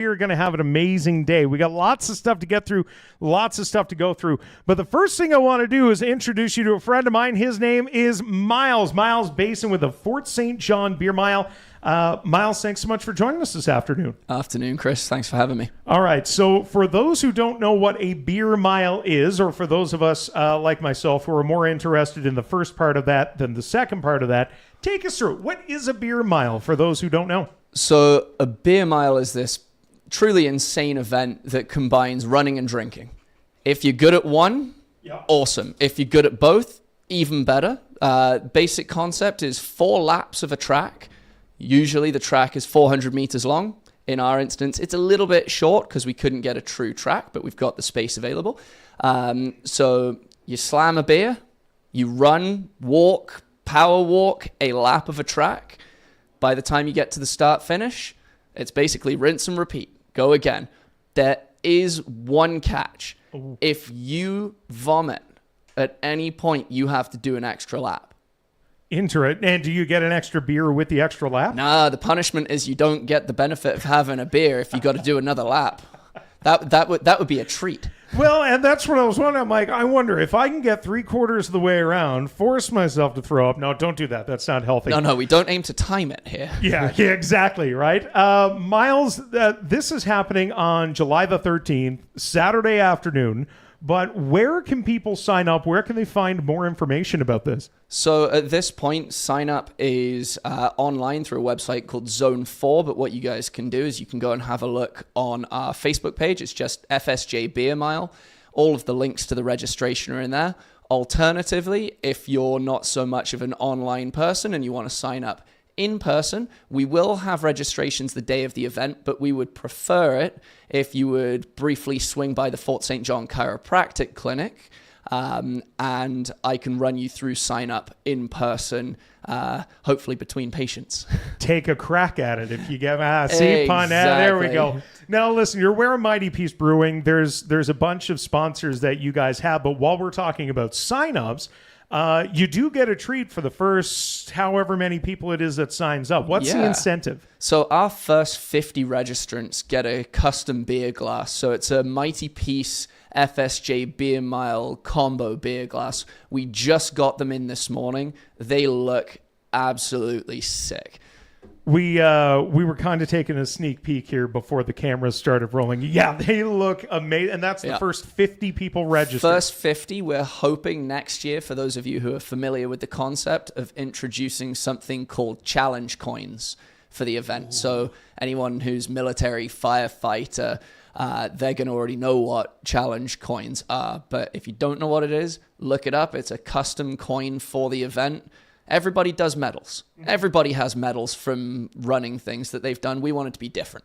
You're going to have an amazing day. We got lots of stuff to get through, lots of stuff to go through. But the first thing I want to do is introduce you to a friend of mine. His name is Miles Bason with the Fort St. John Beer Mile. Miles, thanks so much for joining us this afternoon. Afternoon, Chris. Thanks for having me. All right. So for those who don't know what a beer mile is, or for those of us like myself who are more interested in the first part of that than the second part of that, take us through it. What is a beer mile for those who don't know? So a beer mile is this truly insane event that combines running and drinking. If you're good at one, awesome. If you're good at both, even better. Basic concept is 4 laps of a track. Usually the track is 400 meters long. In our instance, it's a little bit short because we couldn't get a true track, but we've got the space available. So you slam a beer, you run, walk, power walk a lap of a track. By the time you get to the start finish, it's basically rinse and repeat. Go again. There is one catch. Ooh. If you vomit at any point, you have to do an extra lap. And do you get an extra beer with the extra lap? Nah, the punishment is you don't get the benefit of having a beer if you got to do another lap. That would be a treat. Well, and that's what I was wondering. I'm like, I wonder if I can get 3/4 of the way around, force myself to throw up. No, don't do that. That's not healthy. No, we don't aim to time it here. Yeah, exactly, right? Miles, this is happening on July the 13th, Saturday afternoon. But where can people sign up? Where can they find more information about this? So at this point, sign up is online through a website called Zone 4. But what you guys can do is you can go and have a look on our Facebook page. It's just FSJ Beer Mile. All of the links to the registration are in there. Alternatively, if you're not so much of an online person and you want to sign up in person, we will have registrations the day of the event, but we would prefer it if you would briefly swing by the Fort St. John Chiropractic Clinic, and I can run you through sign up in person, hopefully between patients. Take a crack at it if you get see pun. There we go. Now listen, you're wearing Mighty Peace Brewing. There's a bunch of sponsors that you guys have, but while we're talking about sign-ups, you do get a treat for the first however many people it is that signs up. What's the incentive? So our first 50 registrants get a custom beer glass. So it's a Mighty Peace FSJ Beer Mile combo beer glass. We just got them in this morning. They look absolutely sick. We were kind of taking a sneak peek here before the cameras started rolling. Yeah, they look amazing. And that's the first 50 people registered. First 50, we're hoping next year, for those of you who are familiar with the concept, of introducing something called challenge coins for the event. Ooh. So anyone who's military, firefighter, they're going to already know what challenge coins are. But if you don't know what it is, look it up. It's a custom coin for the event. Everybody does medals. Everybody has medals from running things that they've done. We want it to be different.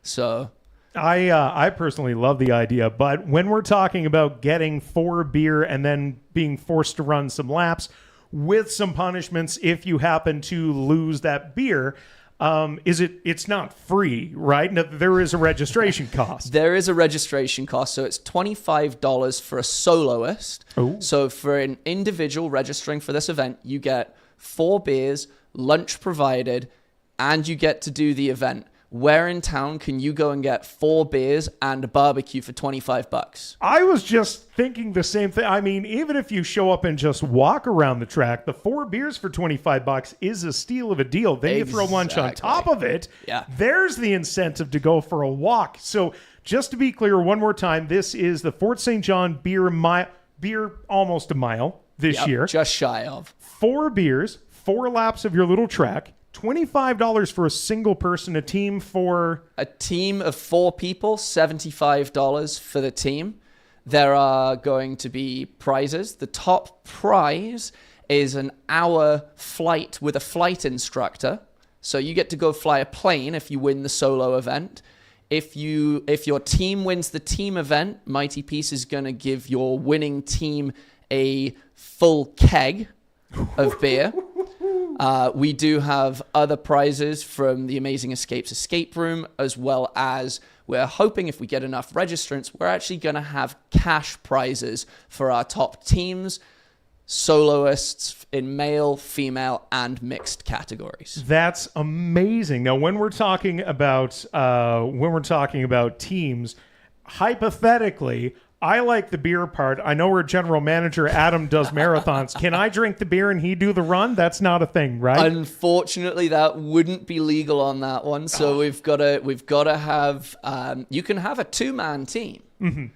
So I personally love the idea, but when we're talking about getting 4 beer and then being forced to run some laps with some punishments if you happen to lose that beer, it's not free, right? No, there is a registration cost. There is a registration cost. So it's $25 for a soloist. Ooh. So for an individual registering for this event, you get 4 beers, lunch provided, and you get to do the event. Where in town can you go and get 4 beers and a barbecue for $25? I was just thinking the same thing. I mean, even if you show up and just walk around the track, the 4 beers for $25 is a steal of a deal. Then you throw lunch on top of it. Yeah. There's the incentive to go for a walk. So just to be clear, one more time, this is the Fort St. John Beer almost a mile this year. Just shy of. 4 beers, 4 laps of your little track. $25 for a single person, a team for... A team of 4 people, $75 for the team. There are going to be prizes. The top prize is an hour flight with a flight instructor. So you get to go fly a plane if you win the solo event. If your team wins the team event, Mighty Peace is going to give your winning team a full keg of beer. We do have other prizes from the Amazing Escapes escape room, as well as we're hoping if we get enough registrants, we're actually going to have cash prizes for our top teams. soloists in male, female, and mixed categories. That's amazing. Now, when we're talking about teams, hypothetically, I like the beer part. I know our general manager, Adam, does marathons. Can I drink the beer and he do the run? That's not a thing, right? Unfortunately, that wouldn't be legal on that one. So we've got to have, you can have a 2-man team,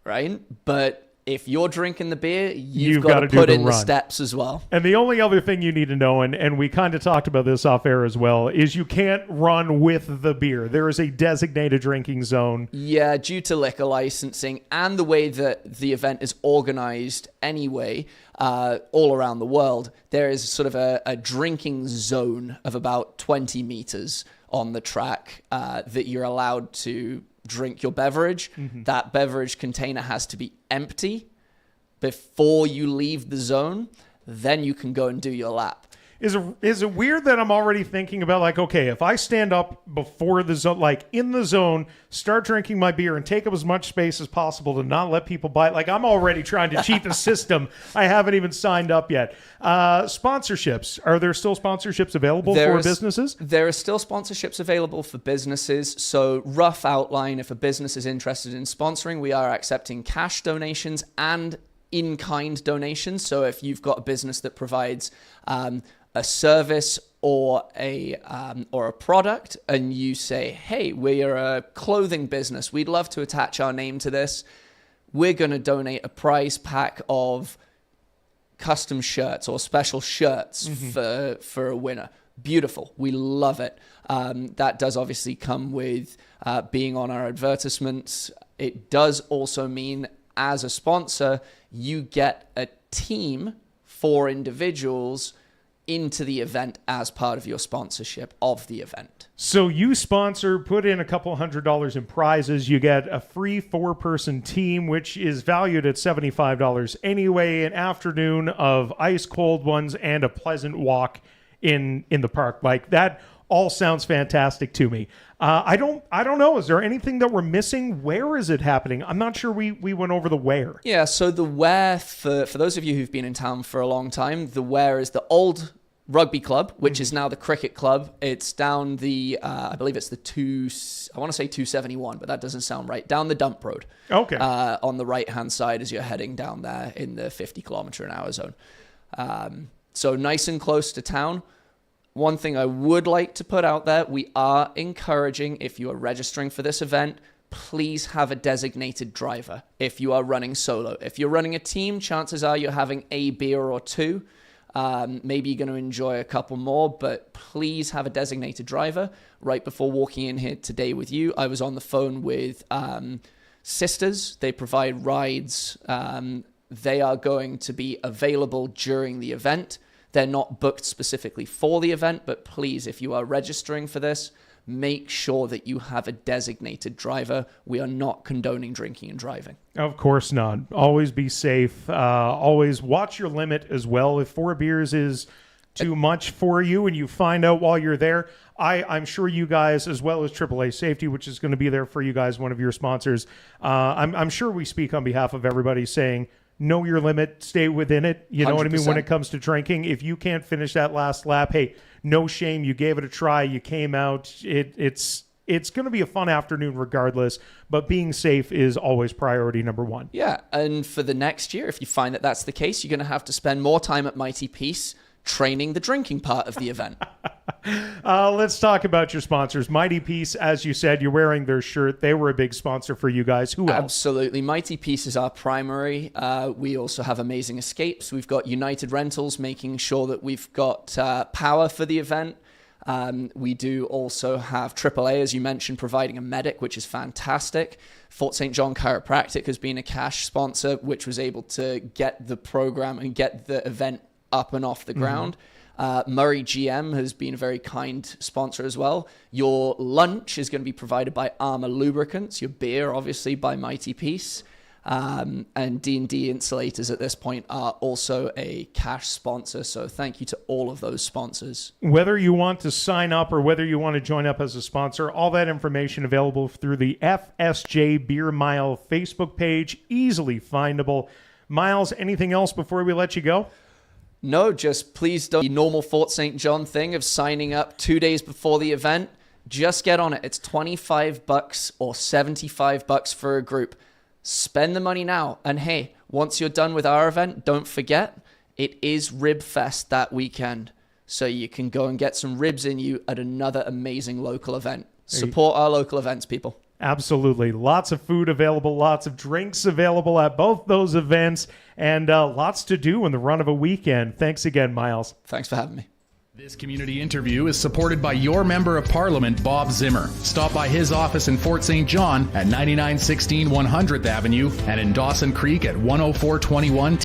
right? But if you're drinking the beer, you've got to put in the steps as well. And the only other thing you need to know, and we kind of talked about this off air as well, is you can't run with the beer. There is a designated drinking zone. Yeah, due to liquor licensing and the way that the event is organized anyway, all around the world, there is sort of a drinking zone of about 20 meters on the track that you're allowed to drink your beverage. That beverage container has to be empty before you leave the zone. Then you can go and do your lap. Is it weird that I'm already thinking about, like, okay, if I stand up before the zone, like in the zone, start drinking my beer and take up as much space as possible to not let people buy it, like I'm already trying to cheat the system. I haven't even signed up yet. Sponsorships. Are there still sponsorships available for businesses? There are still sponsorships available for businesses. So rough outline, if a business is interested in sponsoring, we are accepting cash donations and in-kind donations. So if you've got a business that provides a service or a product, and you say, hey, we're a clothing business, we'd love to attach our name to this, we're going to donate a prize pack of custom shirts or special shirts for a winner. Beautiful. We love it. That does obviously come with being on our advertisements. It does also mean, as a sponsor, you get a team for individuals into the event as part of your sponsorship of the event. So you sponsor, put in a couple $100 in prizes. You get a free 4-person team, which is valued at $75 anyway, an afternoon of ice cold ones, and a pleasant walk in the park. Like, that all sounds fantastic to me. I don't know. Is there anything that we're missing? Where is it happening? I'm not sure we went over the where. Yeah, so the where, for those of you who've been in town for a long time, the where is the old rugby club, which is now the cricket club. It's down the, I believe it's I want to say 271, but that doesn't sound right. Down the dump road. Okay. On the right-hand side as you're heading down there in the 50 kilometer an hour zone. So nice and close to town. One thing I would like to put out there, we are encouraging, if you are registering for this event, please have a designated driver if you are running solo. If you're running a team, chances are you're having a beer or two. Maybe you're going to enjoy a couple more, but please have a designated driver. Right before walking in here today with you, I was on the phone with Sisters. They provide rides. They are going to be available during the event. They're not booked specifically for the event, but please, if you are registering for this, make sure that you have a designated driver. We are not condoning drinking and driving. Of course not. Always be safe. Always watch your limit as well. If 4 beers is too much for you and you find out while you're there, I'm sure you guys, as well as AAA Safety, which is going to be there for you guys, one of your sponsors, I'm sure we speak on behalf of everybody saying, know your limit, stay within it. You know 100%. What I mean? When it comes to drinking, if you can't finish that last lap, hey, no shame. You gave it a try. You came out. It's going to be a fun afternoon regardless, but being safe is always priority number one. Yeah, and for the next year, if you find that that's the case, you're going to have to spend more time at Mighty Peace training the drinking part of the event. Let's talk about your sponsors. Mighty Peace, as you said, you're wearing their shirt. They were a big sponsor for you guys. Who else? Absolutely. Mighty Peace is our primary. We also have Amazing Escapes. We've got United Rentals, making sure that we've got power for the event. We do also have AAA, as you mentioned, providing a medic, which is fantastic. Fort St. John Chiropractic has been a cash sponsor, which was able to get the program and get the event up and off the ground. Murray GM has been a very kind sponsor as well. Your lunch is going to be provided by Armour Lubricants. Your beer, obviously, by Mighty Peace. And D&D Insulators at this point are also a cash sponsor. So thank you to all of those sponsors. Whether you want to sign up or whether you want to join up as a sponsor, all that information available through the FSJ Beer Mile Facebook page, easily findable. Miles, anything else before we let you go? No, just please don't. The normal Fort St. John thing of signing up 2 days before the event. Just get on it. It's $25 or $75 for a group. Spend the money now. And hey, once you're done with our event, don't forget, it is Rib Fest that weekend. So you can go and get some ribs in you at another amazing local event. Support our local events, people. Absolutely. Lots of food available, lots of drinks available at both those events, and lots to do in the run of a weekend. Thanks again, Miles. Thanks for having me. This community interview is supported by your Member of Parliament, Bob Zimmer. Stop by his office in Fort St. John at 9916 100th Avenue and in Dawson Creek at 10421